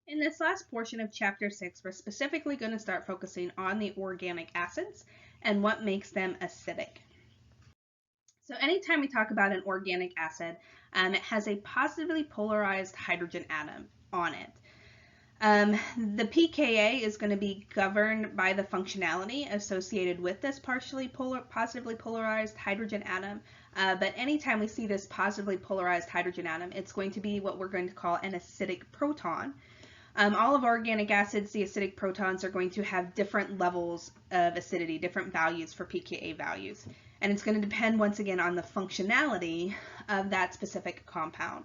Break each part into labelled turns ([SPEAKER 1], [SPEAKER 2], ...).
[SPEAKER 1] In this last portion of Chapter 6, we're specifically going to start focusing on the organic acids and what makes them acidic. So anytime we talk about an organic acid, it has a positively polarized hydrogen atom on it. The pKa is going to be governed by the functionality associated with this positively polarized hydrogen atom. But anytime we see this positively polarized hydrogen atom, it's going to be what we're going to call an acidic proton. All of organic acids, the acidic protons are going to have different levels of acidity, different values for pKa values. And it's going to depend once again on the functionality of that specific compound.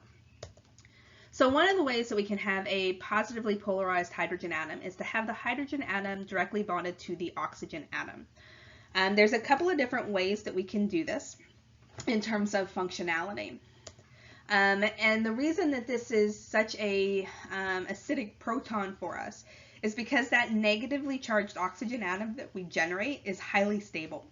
[SPEAKER 1] So one of the ways that we can have a positively polarized hydrogen atom is to have the hydrogen atom directly bonded to the oxygen atom. There's a couple of different ways that we can do this in terms of functionality. And the reason that this is such a acidic proton for us is because that negatively charged oxygen atom that we generate is highly stable.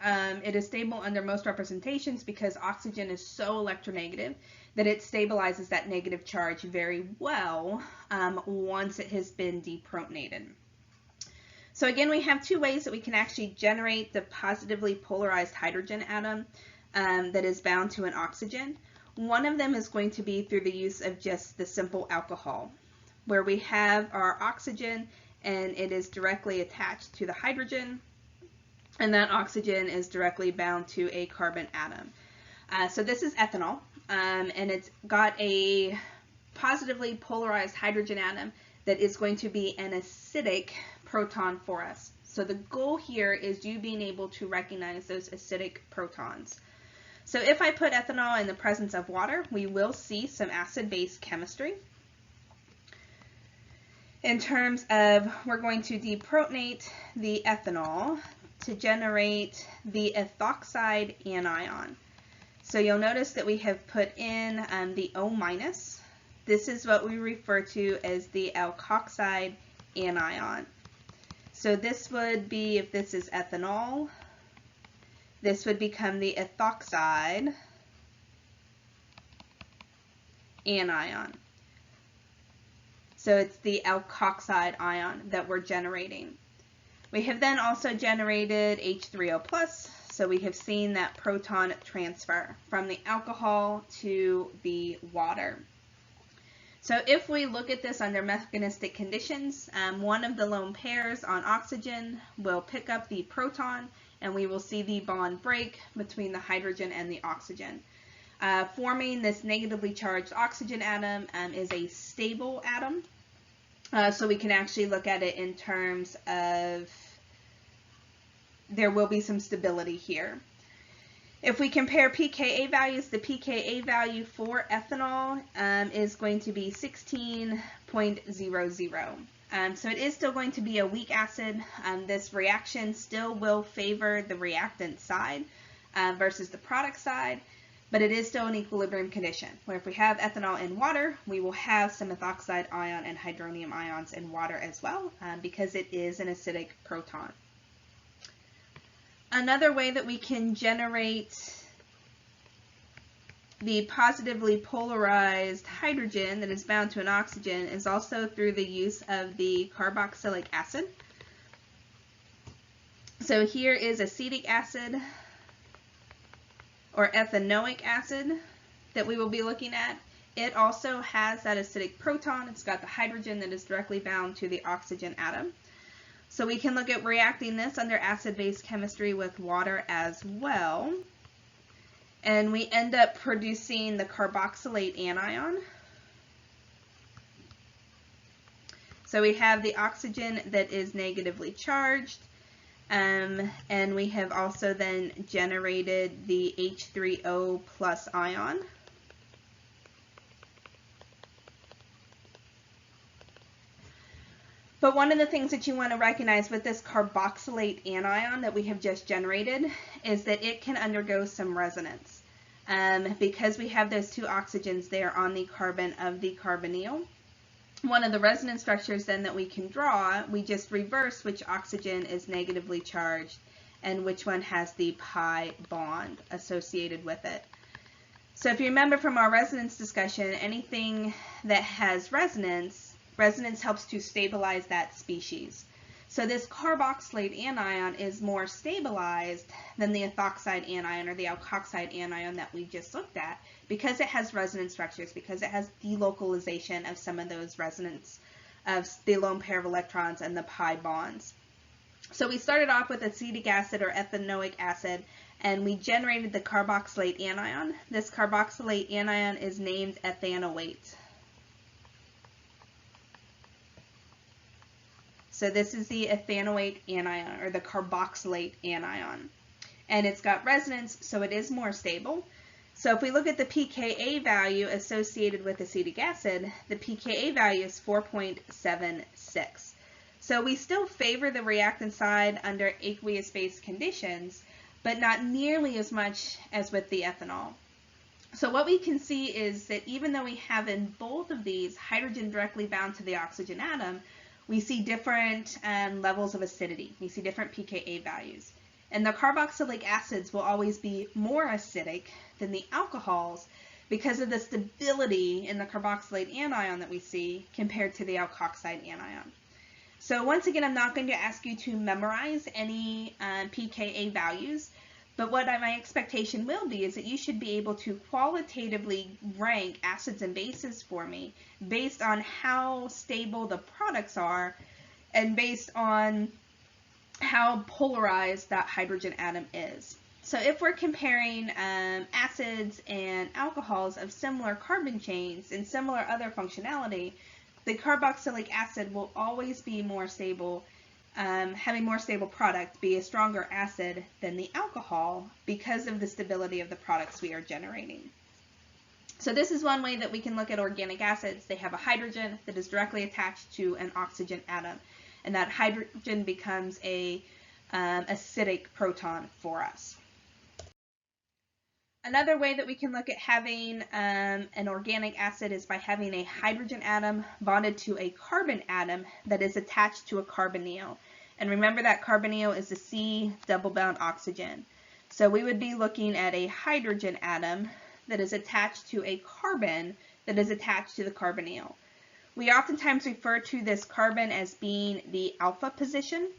[SPEAKER 1] It is stable under most representations because oxygen is so electronegative that it stabilizes that negative charge very well once it has been deprotonated. So again, we have two ways that we can actually generate the positively polarized hydrogen atom that is bound to an oxygen. One of them is going to be through the use of just the simple alcohol, where we have our oxygen and it is directly attached to the hydrogen, and that oxygen is directly bound to a carbon atom. So this is ethanol, and it's got a positively polarized hydrogen atom that is going to be an acidic proton for us. So the goal here is you being able to recognize those acidic protons. So if I put ethanol in the presence of water, we will see some acid-base chemistry. In terms of, we're going to deprotonate the ethanol to generate the ethoxide anion. So you'll notice that we have put in the O-. This is what we refer to as the alkoxide anion. So this would be, if this is ethanol, this would become the ethoxide anion. So it's the alkoxide ion that we're generating. We have then also generated H3O+, so we have seen that proton transfer from the alcohol to the water. So if we look at this under mechanistic conditions, one of the lone pairs on oxygen will pick up the proton, and we will see the bond break between the hydrogen and the oxygen. Forming this negatively charged oxygen atom is a stable atom. So we can actually look at it in terms of there will be some stability here. If we compare pKa values, the pKa value for ethanol is going to be 16.00. So it is still going to be a weak acid. This reaction still will favor the reactant side versus the product side, but it is still an equilibrium condition, where if we have ethanol in water, we will have some ethoxide ion and hydronium ions in water as well, because it is an acidic proton. Another way that we can generate the positively polarized hydrogen that is bound to an oxygen is also through the use of the carboxylic acid. So here is acetic acid or ethanoic acid that we will be looking at. It also has that acidic proton. It's got the hydrogen that is directly bound to the oxygen atom. So we can look at reacting this under acid-base chemistry with water as well. And we end up producing the carboxylate anion. So we have the oxygen that is negatively charged, and we have also then generated the H3O+ ion. But one of the things that you want to recognize with this carboxylate anion that we have just generated is that it can undergo some resonance. Because we have those two oxygens there on the carbon of the carbonyl. One of the resonance structures then that we can draw, we just reverse which oxygen is negatively charged and which one has the pi bond associated with it. So if you remember from our resonance discussion, anything that has resonance Resonance helps to stabilize that species. So this carboxylate anion is more stabilized than the ethoxide anion or the alkoxide anion that we just looked at because it has resonance structures, because it has delocalization of some of those resonance of the lone pair of electrons and the pi bonds. So we started off with acetic acid or ethanoic acid, and we generated the carboxylate anion. This carboxylate anion is named ethanoate. So this is the ethanoate anion, or the carboxylate anion. And it's got resonance, so it is more stable. So if we look at the pKa value associated with acetic acid, the pKa value is 4.76. So we still favor the reactant side under aqueous-based conditions, but not nearly as much as with the ethanol. So what we can see is that even though we have in both of these hydrogen directly bound to the oxygen atom, we see different levels of acidity. We see different pKa values. And the carboxylic acids will always be more acidic than the alcohols because of the stability in the carboxylate anion that we see compared to the alkoxide anion. So once again, I'm not going to ask you to memorize any pKa values, but what my expectation will be is that you should be able to qualitatively rank acids and bases for me based on how stable the products are and based on how polarized that hydrogen atom is. So if we're comparing acids and alcohols of similar carbon chains and similar other functionality, the carboxylic acid will always be more stable, having more stable product, be a stronger acid than the alcohol because of the stability of the products we are generating. So this is one way that we can look at organic acids. They have a hydrogen that is directly attached to an oxygen atom, and that hydrogen becomes a acidic proton for us. Another way that we can look at having an organic acid is by having a hydrogen atom bonded to a carbon atom that is attached to a carbonyl. And remember that carbonyl is the C double bound oxygen. So we would be looking at a hydrogen atom that is attached to a carbon that is attached to the carbonyl. We oftentimes refer to this carbon as being the alpha position,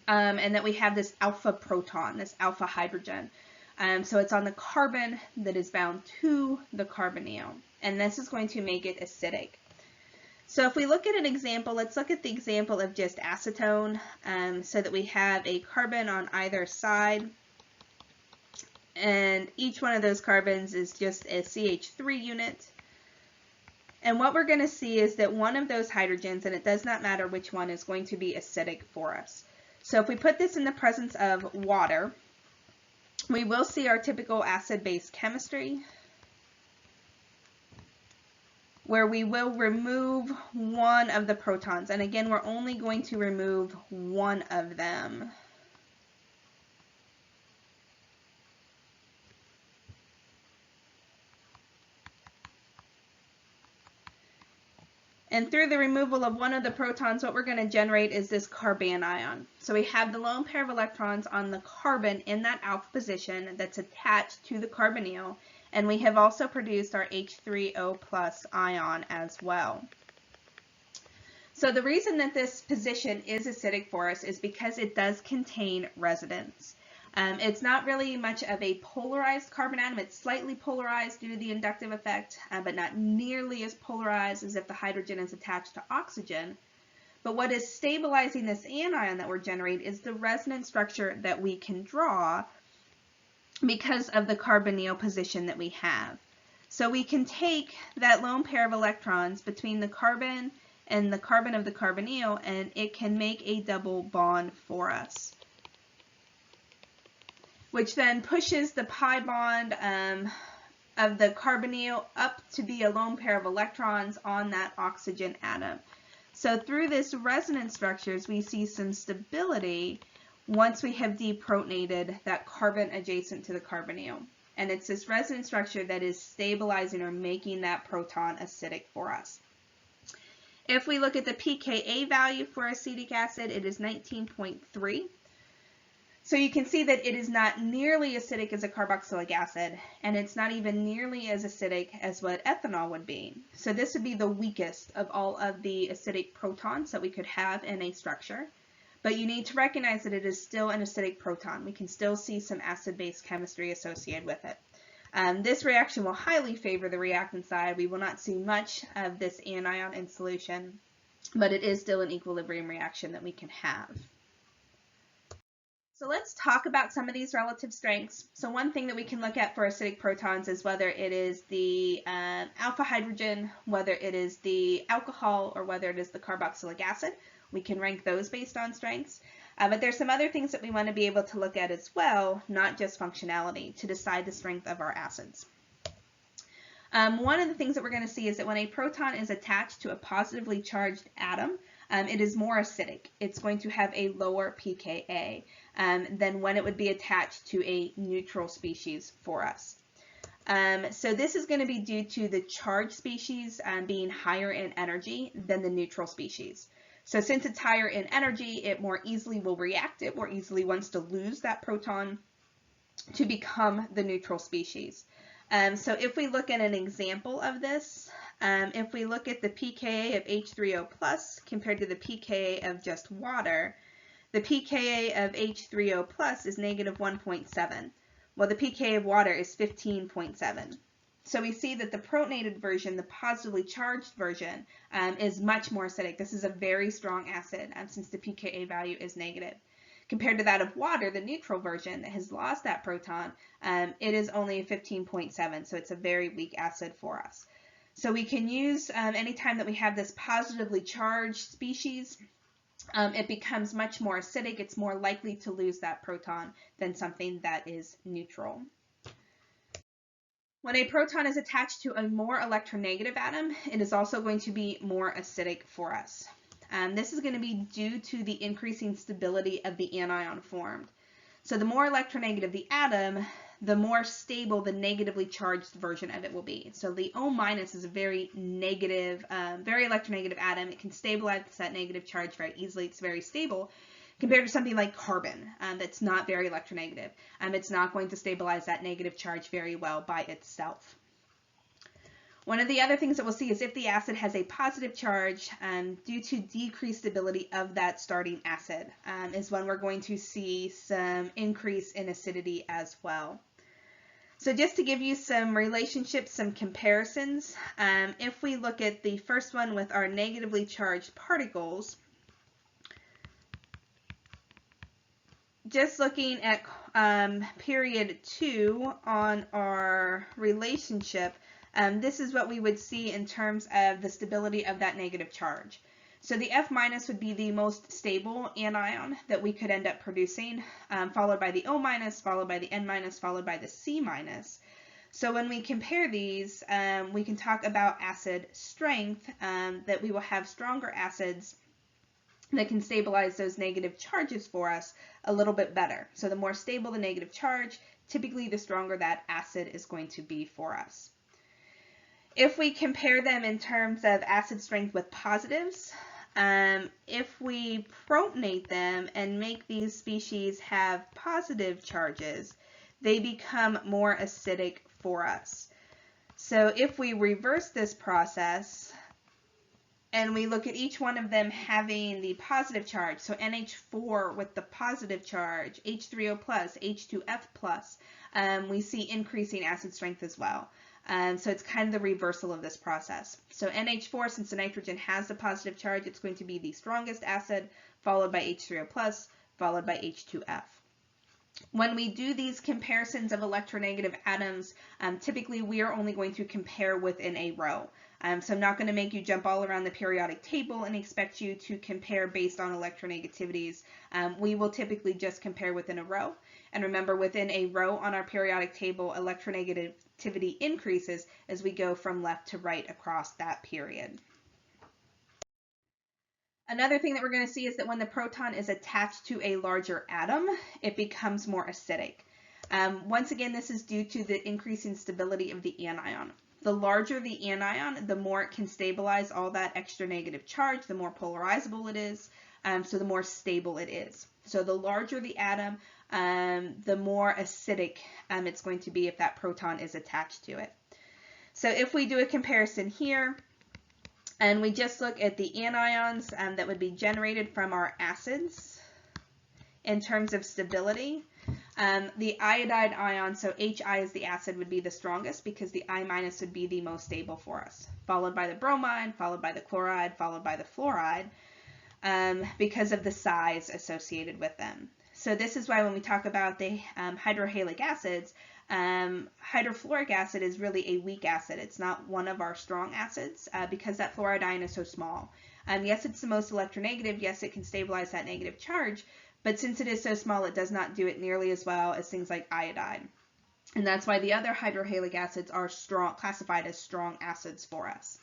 [SPEAKER 1] and that we have this alpha proton, this alpha hydrogen. So it's on the carbon that is bound to the carbonyl, and this is going to make it acidic. So if we look at an example, let's look at the example of just acetone, so that we have a carbon on either side, and each one of those carbons is just a CH3 unit. And what we're going to see is that one of those hydrogens, and it does not matter which one, is going to be acidic for us. So if we put this in the presence of water, we will see our typical acid-base chemistry, where we will remove one of the protons. And again, we're only going to remove one of them. And through the removal of one of the protons, what we're going to generate is this carbanion. So we have the lone pair of electrons on the carbon in that alpha position that's attached to the carbonyl, and we have also produced our H3O plus ion as well. So the reason that this position is acidic for us is because it does contain resonance. It's not really much of a polarized carbon atom. It's slightly polarized due to the inductive effect, but not nearly as polarized as if the hydrogen is attached to oxygen. But what is stabilizing this anion that we're generating is the resonance structure that we can draw because of the carbonyl position that we have. So we can take that lone pair of electrons between the carbon and the carbon of the carbonyl, and it can make a double bond for us, which then pushes the pi bond of the carbonyl up to be a lone pair of electrons on that oxygen atom. So through this resonance structures, we see some stability once we have deprotonated that carbon adjacent to the carbonyl. And it's this resonance structure that is stabilizing or making that proton acidic for us. If we look at the pKa value for acetic acid, it is 19.3. So you can see that it is not nearly acidic as a carboxylic acid, and it's not even nearly as acidic as what ethanol would be. So this would be the weakest of all of the acidic protons that we could have in a structure. But you need to recognize that it is still an acidic proton. We can still see some acid-base chemistry associated with it. This reaction will highly favor the reactant side. We will not see much of this anion in solution, but it is still an equilibrium reaction that we can have. So let's talk about some of these relative strengths. So one thing that we can look at for acidic protons is whether it is the alpha hydrogen, whether it is the alcohol, or whether it is the carboxylic acid. We can rank those based on strengths. But there's some other things that we want to be able to look at as well, not just functionality, to decide the strength of our acids. One of the things that we're going to see is that when a proton is attached to a positively charged atom, it is more acidic. It's going to have a lower pKa than when it would be attached to a neutral species for us. So this is going to be due to the charged species being higher in energy than the neutral species. So since it's higher in energy, it more easily will react. It more easily wants to lose that proton to become the neutral species. So if we look at an example of this, if we look at the pKa of H3O plus compared to the pKa of just water, the pKa of H3O plus is negative 1.7, while the pKa of water is 15.7. So we see that the protonated version, the positively charged version, is much more acidic. This is a very strong acid since the pKa value is negative. Compared to that of water, the neutral version that has lost that proton, it is only 15.7, so it's a very weak acid for us. So we can use, anytime that we have this positively charged species, it becomes much more acidic. It's more likely to lose that proton than something that is neutral. When a proton is attached to a more electronegative atom, it is also going to be more acidic for us. This is going to be due to the increasing stability of the anion formed. So the more electronegative the atom, the more stable the negatively charged version of it will be. So the O- is a very negative, very electronegative atom. It can stabilize that negative charge very easily. It's very stable. Compared to something like carbon that's not very electronegative. It's not going to stabilize that negative charge very well by itself. One of the other things that we'll see is if the acid has a positive charge, due to decreased stability of that starting acid, is when we're going to see some increase in acidity as well. So just to give you some relationships, some comparisons, if we look at the first one with our negatively charged particles, just looking at period 2 on our relationship, this is what we would see in terms of the stability of that negative charge. So the F- would be the most stable anion that we could end up producing, followed by the O-, followed by the N-, followed by the C-. So when we compare these, we can talk about acid strength, that we will have stronger acids that can stabilize those negative charges for us a little bit better. So the more stable the negative charge, typically the stronger that acid is going to be for us. If we compare them in terms of acid strength with positives, if we protonate them and make these species have positive charges, they become more acidic for us. So if we reverse this process, and we look at each one of them having the positive charge, so NH4 with the positive charge, H3O plus, H2F plus, we see increasing acid strength as well. So it's kind of the reversal of this process. So NH4, since the nitrogen has the positive charge, it's going to be the strongest acid, followed by H3O plus, followed by H2F. When we do these comparisons of electronegative atoms, typically we are only going to compare within a row. So I'm not going to make you jump all around the periodic table and expect you to compare based on electronegativities. We will typically just compare within a row. And remember, within a row on our periodic table, electronegativity increases as we go from left to right across that period. Another thing that we're going to see is that when the proton is attached to a larger atom, it becomes more acidic. Once again, this is due to the increasing stability of the anion. The larger the anion, the more it can stabilize all that extra negative charge, the more polarizable it is. so the more stable it is. So the larger the atom, the more acidic it's going to be if that proton is attached to it. So if we do a comparison here, and we just look at the anions that would be generated from our acids in terms of stability, the iodide ion, so Hi is the acid, would be the strongest because the I- would be the most stable for us, followed by the bromide, followed by the chloride, followed by the fluoride, because of the size associated with them. So this is why when we talk about the hydrohalic acids, hydrofluoric acid is really a weak acid. It's not one of our strong acids because that fluoride ion is so small. Yes, it's the most electronegative. Yes, it can stabilize that negative charge, but since it is so small, it does not do it nearly as well as things like iodide. And that's why the other hydrohalic acids are classified as strong acids for us.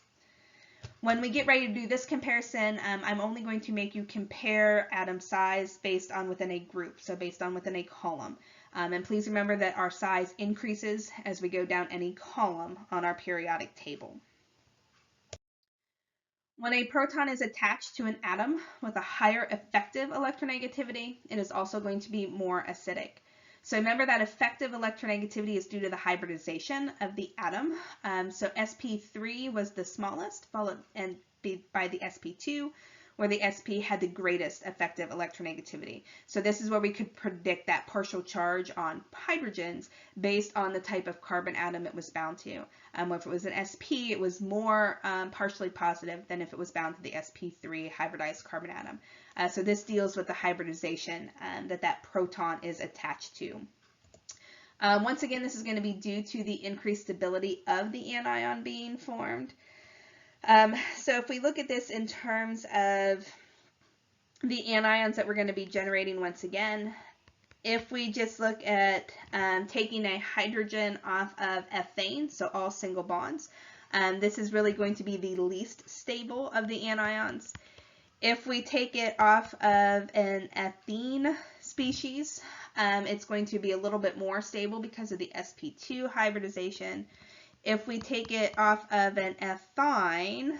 [SPEAKER 1] When we get ready to do this comparison, I'm only going to make you compare atom size based on within a group, so based on within a column. And please remember that our size increases as we go down any column on our periodic table. When a proton is attached to an atom with a higher effective electronegativity, it is also going to be more acidic. So remember that effective electronegativity is due to the hybridization of the atom. So sp3 was the smallest, followed by the sp2, where the sp had the greatest effective electronegativity. So this is where we could predict that partial charge on hydrogens based on the type of carbon atom it was bound to. If it was an sp, it was more partially positive than if it was bound to the sp3 hybridized carbon atom. So this deals with the hybridization that proton is attached to. Once again, this is going to be due to the increased stability of the anion being formed. So if we look at this in terms of the anions that we're going to be generating once again, if we just look at taking a hydrogen off of ethane, so all single bonds, this is really going to be the least stable of the anions. If we take it off of an ethene species, it's going to be a little bit more stable because of the sp2 hybridization. If we take it off of an ethyne,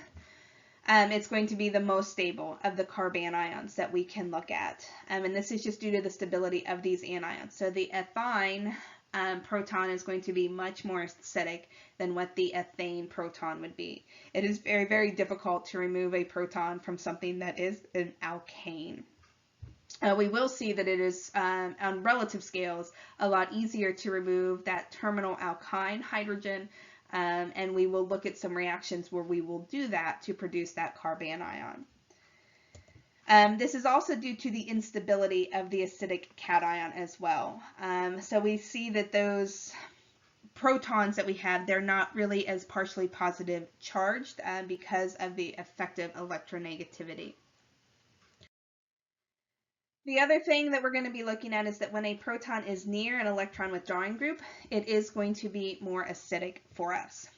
[SPEAKER 1] it's going to be the most stable of the carbanions that we can look at. And this is just due to the stability of these anions. So the ethyne proton is going to be much more acidic than what the ethane proton would be. It is very, very difficult to remove a proton from something that is an alkane. We will see that it is, on relative scales, a lot easier to remove that terminal alkyne hydrogen, and we will look at some reactions where we will do that to produce that carbanion. This is also due to the instability of the acidic cation as well. So we see that those protons that we have, they're not really as partially positive charged because of the effective electronegativity. The other thing that we're going to be looking at is that when a proton is near an electron withdrawing group, it is going to be more acidic for us.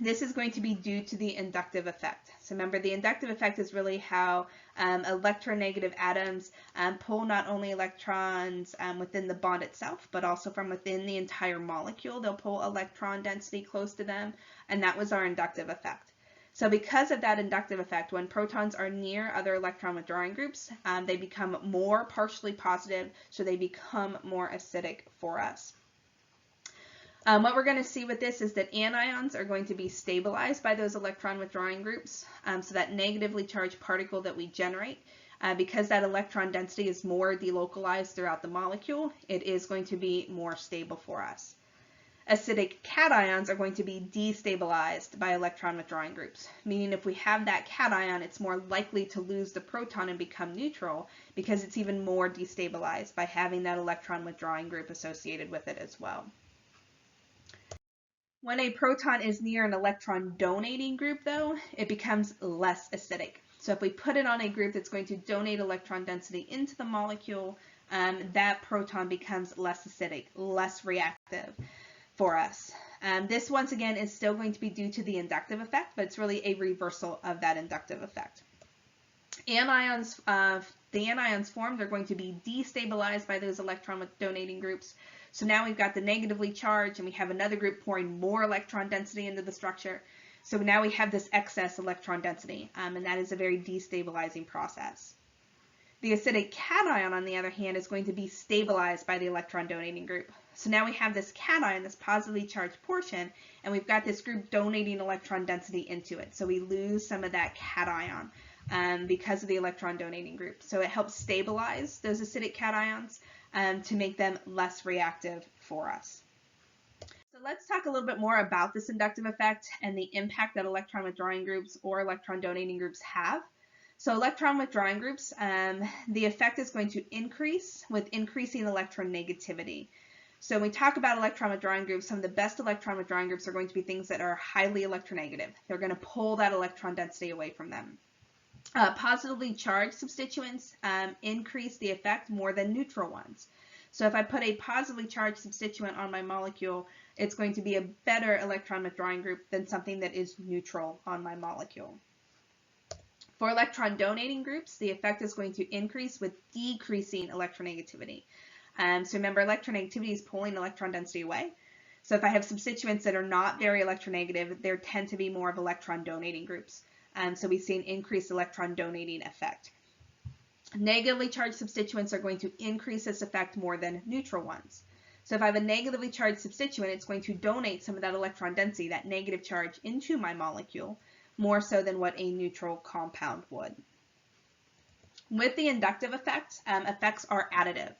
[SPEAKER 1] This is going to be due to the inductive effect. So remember, the inductive effect is really how electronegative atoms pull not only electrons within the bond itself, but also from within the entire molecule. They'll pull electron density close to them, and that was our inductive effect. So because of that inductive effect, when protons are near other electron withdrawing groups, they become more partially positive, so they become more acidic for us. What we're going to see with this is that anions are going to be stabilized by those electron withdrawing groups. So that negatively charged particle that we generate, because that electron density is more delocalized throughout the molecule, it is going to be more stable for us. Acidic cations are going to be destabilized by electron withdrawing groups, meaning if we have that cation, it's more likely to lose the proton and become neutral because it's even more destabilized by having that electron withdrawing group associated with it as well. When a proton is near an electron donating group, though, it becomes less acidic. So if we put it on a group that's going to donate electron density into the molecule, that proton becomes less acidic, less reactive for us. This once again is still going to be due to the inductive effect, but it's really a reversal of that inductive effect. The anions formed are going to be destabilized by those electron donating groups. So now we've got the negatively charged and we have another group pouring more electron density into the structure. So now we have this excess electron density, and that is a very destabilizing process. The acidic cation, on the other hand, is going to be stabilized by the electron donating group. So now we have this cation, this positively charged portion, and we've got this group donating electron density into it. So we lose some of that cation because of the electron donating group. So it helps stabilize those acidic cations to make them less reactive for us. So let's talk a little bit more about this inductive effect and the impact that electron withdrawing groups or electron donating groups have. So electron withdrawing groups, the effect is going to increase with increasing electron negativity. So when we talk about electron withdrawing groups, some of the best electron withdrawing groups are going to be things that are highly electronegative. They're going to pull that electron density away from them. Positively charged substituents increase the effect more than neutral ones. So if I put a positively charged substituent on my molecule, it's going to be a better electron withdrawing group than something that is neutral on my molecule. For electron donating groups, the effect is going to increase with decreasing electronegativity. So remember, electronegativity is pulling electron density away. So if I have substituents that are not very electronegative, there tend to be more of electron donating groups. So we see an increased electron donating effect. Negatively charged substituents are going to increase this effect more than neutral ones. So if I have a negatively charged substituent, it's going to donate some of that electron density, that negative charge, into my molecule, more so than what a neutral compound would. With the inductive effect, effects are additive.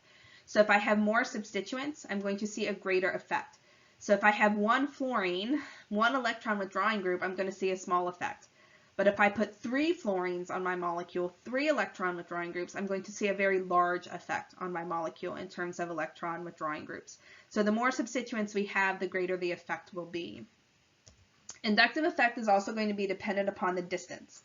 [SPEAKER 1] So if I have more substituents, I'm going to see a greater effect. So if I have one fluorine, one electron withdrawing group, I'm going to see a small effect. But if I put 3 fluorines on my molecule, 3 electron withdrawing groups, I'm going to see a very large effect on my molecule in terms of electron withdrawing groups. So the more substituents we have, the greater the effect will be. Inductive effect is also going to be dependent upon the distance.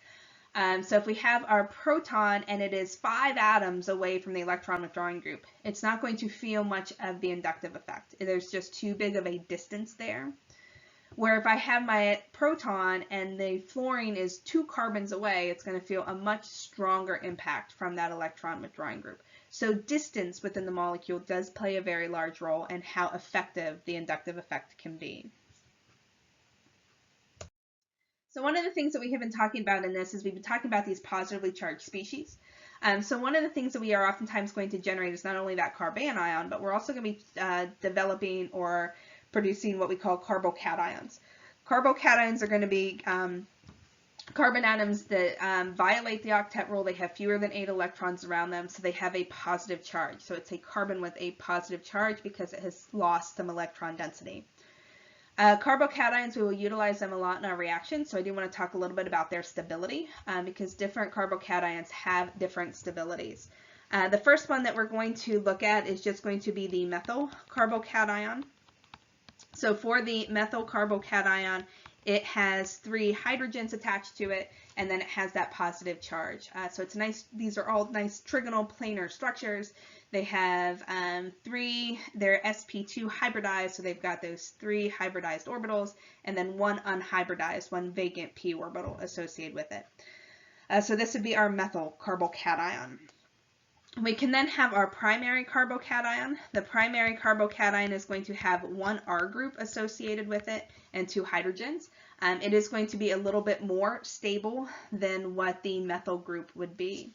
[SPEAKER 1] So if we have our proton and it is 5 atoms away from the electron withdrawing group, it's not going to feel much of the inductive effect. There's just too big of a distance there. Where if I have my proton and the fluorine is 2 carbons away, it's going to feel a much stronger impact from that electron withdrawing group. So distance within the molecule does play a very large role in how effective the inductive effect can be. So one of the things that we have been talking about in this is we've been talking about these positively charged species. So one of the things that we are oftentimes going to generate is not only that carbanion, but we're also going to be developing or producing what we call carbocations. Carbocations are going to be carbon atoms that violate the octet rule. They have fewer than 8 electrons around them, so they have a positive charge. So it's a carbon with a positive charge because it has lost some electron density. Carbocations, we will utilize them a lot in our reactions, so I do want to talk a little bit about their stability because different carbocations have different stabilities. The first one that we're going to look at is just going to be the methyl carbocation. So for the methyl carbocation, it has 3 hydrogens attached to it, and then it has that positive charge. So it's nice. These are all nice trigonal planar structures. They have 3, they're sp2 hybridized, so they've got those 3 hybridized orbitals, and then 1 unhybridized, 1 vacant p orbital associated with it. So this would be our methyl carbocation. We can then have our primary carbocation. The primary carbocation is going to have 1 R group associated with it and 2 hydrogens. It is going to be a little bit more stable than what the methyl group would be.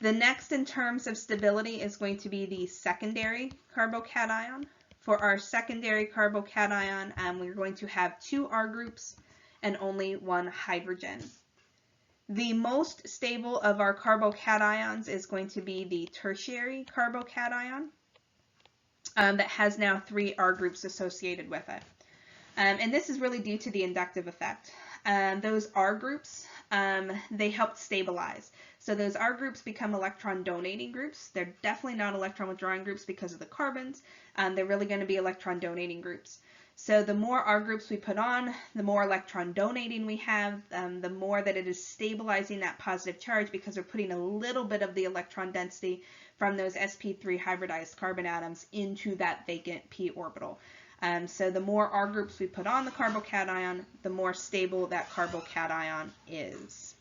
[SPEAKER 1] The next in terms of stability is going to be the secondary carbocation. For our secondary carbocation, we're going to have 2 R groups and only 1 hydrogen. The most stable of our carbocations is going to be the tertiary carbocation that has now 3 R groups associated with it. And this is really due to the inductive effect. Those R groups, they help stabilize. So those R groups become electron donating groups. They're definitely not electron withdrawing groups because of the carbons. They're really going to be electron donating groups. So the more R groups we put on, the more electron donating we have, the more that it is stabilizing that positive charge because we're putting a little bit of the electron density from those sp3 hybridized carbon atoms into that vacant p orbital. So the more R groups we put on the carbocation, the more stable that carbocation is.